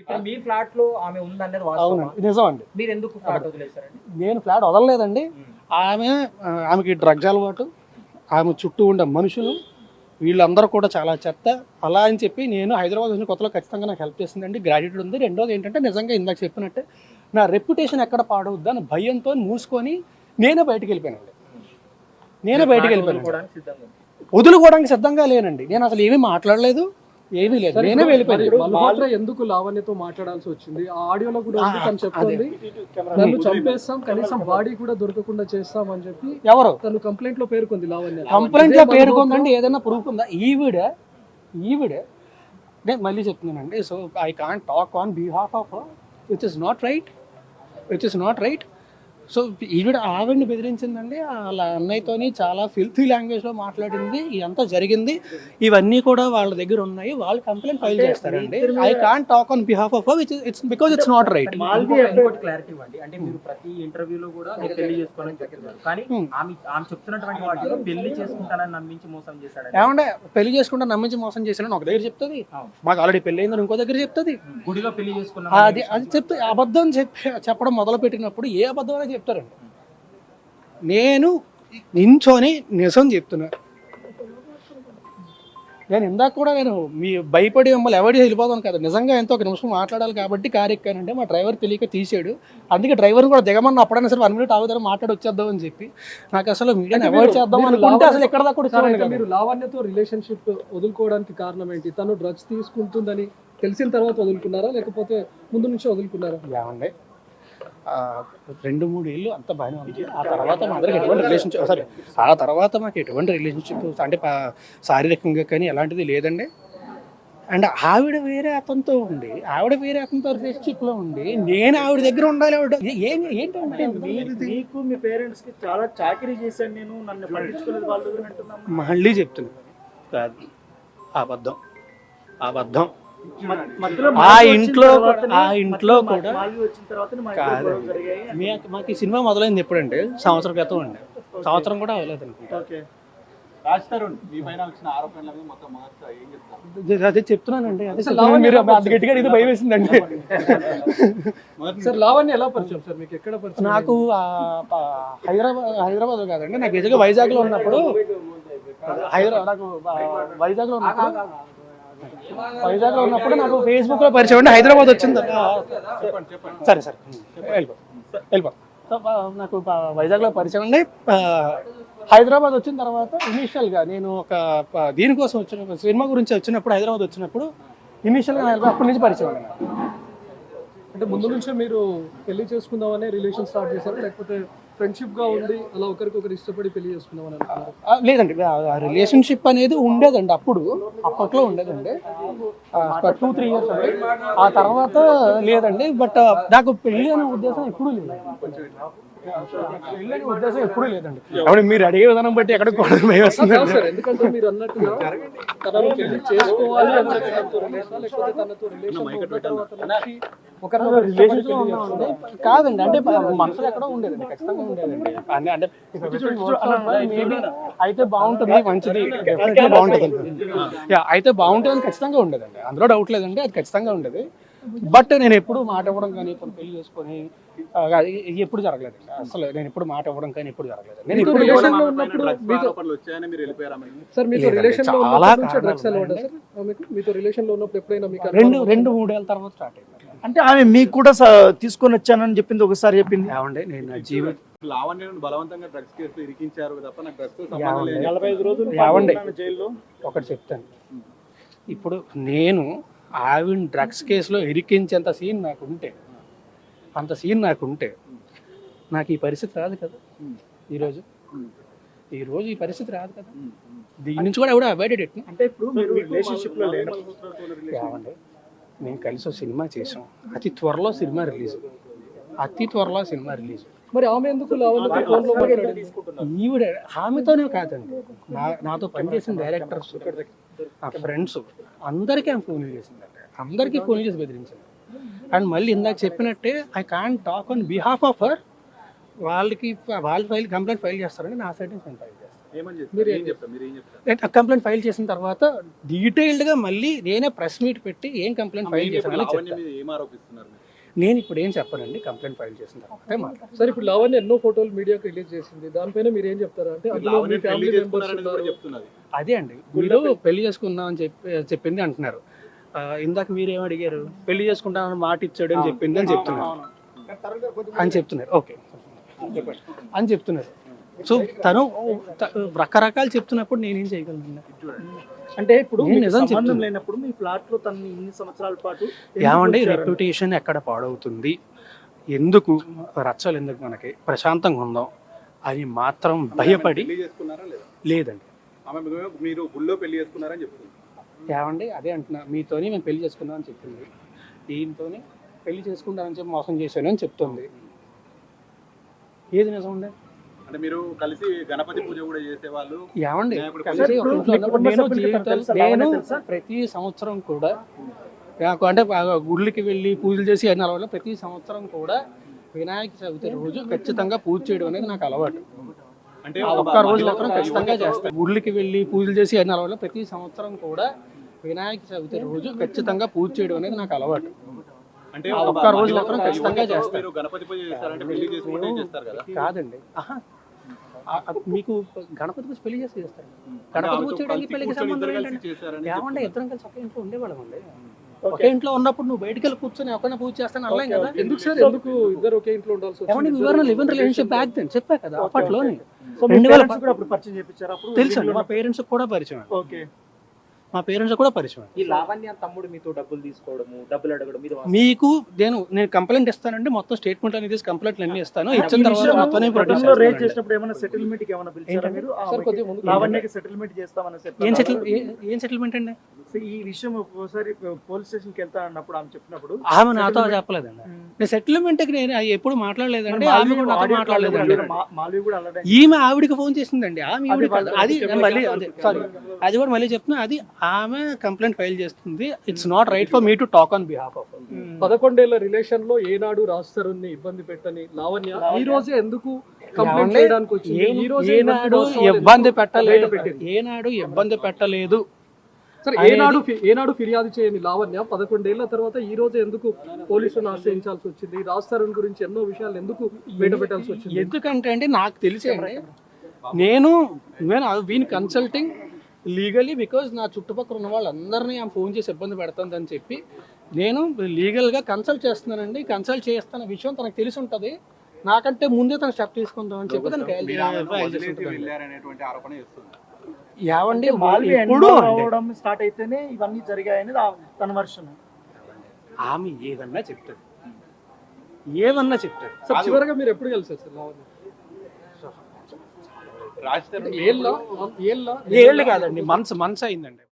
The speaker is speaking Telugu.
ఇప్పుడు మీ ఫ్లాట్ లో ఆమె ఉందనేది వాస్తవం. అవునండి, నిజం అండి. మీరు ఎందుకు ఫ్లాట్ వదిలేశారండి? నేను ఫ్లాట్ వదలలేదండి. ఆమెకి డ్రగ్స్ అలవాటు, ఆమె చుట్టూ ఉండే మనుషులు వీళ్ళందరూ కూడా చాలా చెత్త. అలా అని చెప్పి నేను హైదరాబాద్ వచ్చిన కొత్తలో ఖచ్చితంగా నాకు హెల్ప్ చేసిందండి, గ్రాడ్యుయేట్ ఉంది. రెండోది ఏంటంటే నిజంగా ఇందాక చెప్పినట్టే నా రెప్యుటేషన్ ఎక్కడ పాడవద్దు అని భయంతో మూసుకొని నేనే బయటికి వెళ్ళిపోయానండి. వదులుకోవడానికి సిద్ధంగా లేనండి. నేను అసలు ఏమీ మాట్లాడలేదు, ఏమీ లేదు, నేనే వెళ్ళిపోయాను. ఎందుకు లావణ్యతో మాట్లాడాల్సి వచ్చింది? ఆ ఆడియోలో కూడా ఉంది, తను చెప్తుంది నన్ను చంపేస్తాం, కనీసం బాడీ కూడా దొరకకుండా చేస్తాం అని చెప్పి. ఎవరు తను కంప్లైంట్ లో పేర్కొంది లావణ్య. కంప్లైంట్ లో పేర్కొందండి, ఏదైనా ప్రూఫ్ ఉందా? ఈవిడే నేను మళ్ళీ చెప్తున్నానండి. So I can't talk on behalf of which is not right. So ఆవిడని బెదిరించిందండి, వాళ్ళ అన్నయ్యతోని చాలా ఫిల్తీ లాంగ్వేజ్లో మాట్లాడింది. ఇదంతా జరిగింది, ఇవన్నీ కూడా వాళ్ళ దగ్గర ఉన్నాయి. వాళ్ళు కంప్లైంట్ ఫైల్ చేస్తారండి. I can't talk on behalf of it's because it's not right. Clarity ఇవ్వండి. అంటే మీరు ప్రతి ఇంటర్వ్యూలో కూడా మీరు పెళ్లి చేసుకోవాలని చెప్తున్నారు, కానీ ఆమె చెప్తున్నటువంటి వాటిలో పెళ్లి చేసుకుంటానని నమ్మించి మోసం చేశాడు. ఏమంటే పెళ్లి చేసుకుంటా నమ్మించి మోసం చేశానని ఒక దగ్గర చెప్తుంది, మాకు ఆల్రెడీ పెళ్లి అయిందని ఇంకో దగ్గర చెప్తుంది. గుడిలో పెళ్లి చేసుకున్నా అది చెప్తే అబద్ధం చెప్పడం మొదలు పెట్టినప్పుడు ఏ అబద్ధం అనేది చెప్తారండి. నేను నించొని నిజం చెప్తున్నా. నేను ఇందాక కూడా నేను మీ భయపడి మిమ్మల్ని ఎవరి వెళ్ళిపోతాను కదా, నిజంగా ఎంతో ఒక నిమిషం మాట్లాడాలి కాబట్టి కారు ఎక్కానంటే మా డ్రైవర్ తెలియక తీసాడు. అందుకే డ్రైవర్ కూడా దిగమన్నా అప్పుడైనా సరే 1 minute ఆగుతారు, మాట్లాడి వచ్చేద్దాం అని చెప్పి. నాకు అసలు మీడియాని అవాయిడ్ చేద్దాం అనుకుంటే అసలు ఎక్కడ దాకా కూడా మీరు లావణ్యతో రిలేషన్షిప్ వదులుకోవడానికి కారణం ఏంటి? తను డ్రగ్స్ తీసుకుంటుందని తెలిసిన తర్వాత వదులుకున్నారా, లేకపోతే ముందు నుంచి వదులుకున్నారా? ఏమండి, 2-3 ఏళ్ళు అంత బాగానే ఉంది. ఆ తర్వాత మా అందరికి ఎటువంటి రిలేషన్షిప్ అంటే శారీరకంగా కానీ ఎలాంటిది లేదండి. అండ్ ఆవిడ వేరే అతనితో రిలేషన్షిప్లో ఉండి నేను ఆవిడ దగ్గర ఉండాలి. ఏంటంటే మీకు మీ పేరెంట్స్ కి చాలా చాకరీ చేశాను నేను, నన్ను పట్టించుకోలేదు వాళ్ళు అంటున్నాను. మళ్ళీ చెప్తున్నా, కాదు, అబద్ధం. ఆ ఇంట్లో కూడా మాకు ఈ సినిమా మొదలైంది ఎప్పుడంటే సంవత్సరం క్రితం అండి. సంవత్సరం కూడా అవ్వలేదు అనుకుంటా. అదే చెప్తున్నానండి, అదే గట్టిగా ఇది భయం వేసిందండి. సార్ లావణ్య ఎలా పరిచయం సార్ మీకు? ఎక్కడ పరిచయం? నాకు హైదరాబాద్ కాదండి, నాకు నిజంగా వైజాగ్లో ఉన్నప్పుడు నాకు ఫేస్బుక్ లో పరిచయం అండి. హైదరాబాద్ వచ్చింది, సరే వెళ్ళిపో. నాకు వైజాగ్లో పరిచయం అండి. హైదరాబాద్ వచ్చిన తర్వాత ఇనీషియల్గా నేను ఒక దీనికోసం వచ్చిన సినిమా గురించి వచ్చినప్పుడు హైదరాబాద్ వచ్చినప్పుడు ఇనీషియల్గా అప్పటి నుంచి పరిచయం అండి. అంటే ముందు నుంచే మీరు పెళ్లి చేసుకుందామనే రిలేషన్ స్టార్ట్ చేశారు, లేకపోతే ఫ్రెండ్షిప్ గా ఉంది అలా ఒకరికొకరు ఇష్టపడి పెళ్లి చేసుకుందామని అనుకున్నారు? లేదండి, రిలేషన్షిప్ అనేది ఉండేదండి, అప్పట్లో ఉండేదండి. 2-3 years అండి. ఆ తర్వాత లేదండి. బట్ నాకు పెళ్లి అనే ఉద్దేశం ఎప్పుడూ లేదండి. అవును, మీరు అడిగే విధానం బట్టి ఎక్కడ ఎందుకంటే మీరు అన్నట్టుగా తనను పెళ్లి చేసుకోవాలి కాదండి. అంటే మనసులో ఎక్కడో ఉండేదండి, ఖచ్చితంగా ఉండేదండి. అంటే అయితే బాగుంటుంది, మంచిది, అయితే బాగుంటుంది ఖచ్చితంగా ఉండేదండి, అందులో డౌట్ లేదండి, అది ఖచ్చితంగా ఉండేది. బట్ నేను ఎప్పుడు మాట ఇవ్వడం కానీ ఇప్పుడు పెళ్లి చేసుకొని ఎప్పుడు జరగలేదు అసలు. నేను ఎప్పుడు మాట ఇవ్వడం కానీ ఎప్పుడు జరగలేదు. నేను ఇప్పుడు రెండు 3 ఏళ్ళ తర్వాత స్టార్ట్ అయింది. అంటే ఆమె మీకు కూడా తీసుకొని వచ్చానని చెప్పింది, ఒకసారి చెప్పింది. ఏమండి, నేను నా జీవితం లావణ్యను బలవంతంగా డ్రగ్స్ కేసులో ఇరికించారు తప్ప నాకు డ్రగ్స్ 45 రోజులు జైల్లో. ఒకటి చెప్తాను, ఇప్పుడు నేను ఆవిడ డ్రగ్స్ కేసులో ఇరికించేంత సీన్ నాకుంటే నాకు ఈ పరిస్థితి రాదు కదా. ఈరోజు ఈ పరిస్థితి రాదు కదా. దీని నుంచి కూడా ఎవడో అవాయిడెడ్ ఎట్లా అంటే ఇప్పుడు మీరు రిలేషన్షిప్ లో లేరు. ఏమండి, మేము కలిసి సినిమా చేసాం, అతి త్వరలో సినిమా రిలీజ్. మరి ఆమె ఎందుకు ఈవిడ ఆమెతోనే కాదండి, నాతో పనిచేసిన డైరెక్టర్స్, నా ఫ్రెండ్స్ అందరికీ ఆమె ఫోన్లు చేసిందండి, అందరికీ ఫోన్లు చేసి బెదిరించింది. అండ్ మళ్ళీ ఇందాక చెప్పినట్టే I can't talk on behalf of her. వాళ్ళు కంప్లైంట్ ఫైల్ చేస్తారండి, నా సైడ్ నుంచి నేను ఫైల్ చేస్తాను. ఏమని చెప్తారు? ఏం చెప్తారు? మీరు ఏం చెప్తారు? కంప్లైంట్ ఫైల్ చేసిన తర్వాత డీటెయిల్డ్గా మళ్ళీ నేనే ప్రెస్ మీట్ పెట్టి ఏం కంప్లైంట్ ఫైల్ చేశానని లావణ్య చెప్తాను. మీద ఏం ఆరోపిస్తున్నారు మీరు? నేను ఇప్పుడు ఏం చెప్పానండి, కంప్లైంట్ ఫైల్ చేసిన తర్వాత మాట్లాడతాను. సార్ ఇప్పుడు లావణ్య ఎన్నో ఫోటోలు మీడియాకి రిలీజ్ చేసింది, దానిపైన మీరు ఏం చెప్తారు? అంటే అందులో మీ లావణ్య ఫ్యామిలీ పెళ్లి మెంబర్స్ చేసుకున్నారని కూడా ఉన్నారు. చెప్తున్నది. అదే అండి, మీరు పెళ్లి చేసుకుందాం అని చెప్పింది అంటున్నారు. ఇందాక మీరు ఏం అడిగారు? పెళ్లి చేసుకుంటానని మాట ఇచ్చాడు అని చెప్పింది అని చెప్తున్నారు అని చెప్తున్నారు. ఓకే అని చెప్తున్నారు. సో తను రకరకాలు చెప్తున్నప్పుడు నేనేం చేయగలను? అంటే ఇప్పుడు నేను మీకు నిజం సంబంధం చెప్తున్నా. లేనప్పుడు మీ ఫ్లాట్ లో తను ఇన్ని సంవత్సరాల పాటు ఎందుకు ఏమండి, ఉంచారు? రెప్యుటేషన్ ఎక్కడ పాడవుతుంది, ఎందుకు రచ్చలు, ఎందుకు మనకి ప్రశాంతంగా ఉందాం అని మాత్రం భయపడి పెళ్లి చేసుకున్నారా లేదా? లేదండి. ఆమె మీరు గుళ్ళో పెళ్లి చేసుకున్నారని చెప్తుంది. ఏమండి, అదే అంటున్నా, మీతోని మేము పెళ్లి చేసుకుందాం అని చెప్పింది, దీంతోని పెళ్లి చేసుకుంటానని చెప్పి మోసం చేశాను అని చెప్తుంది. ఏది నిజం ఉండే? అంటే మీరు కలిసి గణపతి పూజ కూడా చేసేవాళ్ళు. ఏమండి, ఇప్పుడు కలిసి ఒక ఇప్పుడు ఇంట్లో మీ ఉన్నప్పుడు కుటుంబ నేను సభ్యులకి తనకు తెలుసా? నేను లావణ్య తెలుసా? ప్రతి సంవత్సరం కూడా నాకు అంటే గుళ్ళకి వెళ్ళి పూజలు చేసి అన్న అలవాటు. ప్రతి సంవత్సరం కూడా వినాయక చవితి రోజు ఖచ్చితంగా పూజ చేయడం అనేది నాకు అలవాటు. అంటే ఆ ఒక్క రోజు మాత్రం ఖచ్చితంగా చేస్తాను. గుళ్ళకి వెళ్ళి పూజలు చేసి అన్న అలవాటు. ప్రతి సంవత్సరం కూడా వినాయక చవితి రోజు ఖచ్చితంగా పూజ చేయడం అనేది నాకు అలవాటు. అంటే ఆ ఒక్క రోజు మాత్రం ఖచ్చితంగా చేస్తాను. మీరు గణపతి పూజ చేస్తారంటే పెళ్లి చేసుకుంటే చేస్తారు కదా. కాదండి, మీకు గణపతి పూజ పెళ్లి చేసి చేస్తారు. గణపతి పూజ చేయడానికి పెళ్లికి సంబంధం ఏంటంటే చేశారని ఏమంటే ఇద్దరం కలిసి ఒకే ఇంట్లో ఉండేవాళ్ళం అండి. ఒకే ఇంట్లో ఉన్నప్పుడు నువ్వు బయటికి వెళ్ళి కూర్చొని ఒకరిని పూజ చేస్తాను అనలేం కదా. ఎందుకు సార్, ఎందుకు ఇద్దరు ఒకే ఇంట్లో ఉండాల్సి ఏమంటే వచ్చింది? వివరణ live in relationship back then చెప్పా కదా అప్పట్లోనే. సో మీ 2010 parents కూడా అప్పుడు పరిచయం చేయించారు అప్పుడు తెలుసు అండి, మా పేరెంట్స్ కూడా పరిచయం. ఓకే. మా పేరెంట్స్ కూడా పరిచయం. ఈ లావణ్య తమ్ముడు మీతో డబ్బులు తీసుకోవడము, డబ్బులు అడగడం ఇది మీకు నేను కంప్లైంట్ ఇస్తానండి, మొత్తం స్టేట్మెంట్ అనేది కంప్లైంట్ అన్ని ఇస్తాను. ఇచ్చిన తర్వాత మొత్తం ప్రొడ్యూస్ గతంలో రేట్ చేస్తాను. చేసినప్పుడు ఏమైనా సెటిల్మెంట్ కి ఏమైనా పిలిచారా మీరు? సార్ కొద్దిగా ముందుకు లావణ్యకి సెటిల్మెంట్ చేస్తామని ఏం సెటిల్మెంట్ అండి? ఈ విషయం ఒకసారి పోలీస్ స్టేషన్ కి వెళ్తా అన్నప్పుడు ఆమె చెప్పినప్పుడు ఆమె నాతో చెప్పలేదండి. నేను సెటిల్మెంట్ నేను ఎప్పుడు మాట్లాడలేదండి, ఆమె కూడా నాతో మాట్లాడలేదండి. మాల్వి కూడా అలాగే ఈమె ఆవిడికి ఫోన్ చేసిందండి. ఆమె ఈవిడికి కాదు. అది నేను మళ్ళీ సారీ, అది కూడా మళ్ళీ చెప్తున్నా, అది ఆమె కంప్లైంట్ ఫైల్ చేస్తుంది. It's not right for me to talk on behalf of. 11 ఏళ్ల రిలేషన్ లో ఏనాడు రాస్తారుని ఇబ్బంది పెట్టని లావణ్య ఈ రోజే ఎందుకు కంప్లైంట్ ఏమండి? చేయడానికి వచ్చింది? ఈ రోజే ఏనాడు ఇబ్బంది ఇబ్బంది పెట్టలేదు, బయట పెట్టింది. ఏనాడు ఇబ్బంది పెట్టలేదు. సరే, ఏనాడు ఫిర్యాదు చేయని లావణ్య 11 ఏళ్ల తర్వాత ఈ రోజు ఎందుకు పోలీసులను ఆశ్రయించాల్సి వచ్చింది? రాస్తారని గురించి ఎన్నో విషయాలు ఎందుకు బయట పెట్టాల్సి వచ్చింది? ఎందుకంటే అండి నాకు తెలిసే అండి, నేను వీన్ కన్సల్టింగ్ లీగలీ బికాజ్ నా చుట్టుపక్కల ఉన్న వాళ్ళందరినీ ఆమె ఫోన్ చేసి ఇబ్బంది పెడుతుందని చెప్పి నేను లీగల్గా కన్సల్ట్ చేస్తున్నానండి. కన్సల్ట్ చేస్తున్న విషయం తనకు తెలిసి ఉంటుంది. నాకంటే ముందే తన స్టెప్ తీసుకుందాం అని చెప్పి తనకి మీరు ఆమెను వదిలేసి వెళ్ళారనేటువంటి ఆరోపణ చేస్తున్నారు. ఏమండి మాల్వి ఎప్పుడు అవడం స్టార్ట్ అయితేనే ఇవన్నీ జరిగాయని తన వర్షన్. ఆమె ఏదన్నా చెప్తాడు, ఏమన్నా చెప్తాడు. సార్ చివరగా మీరు ఎప్పుడు కలిసారు సార్ లావణ్య? రాజధాని ఏళ్ళ ఏళ్ళు కాదండి, మంత్స్ అయిందండి.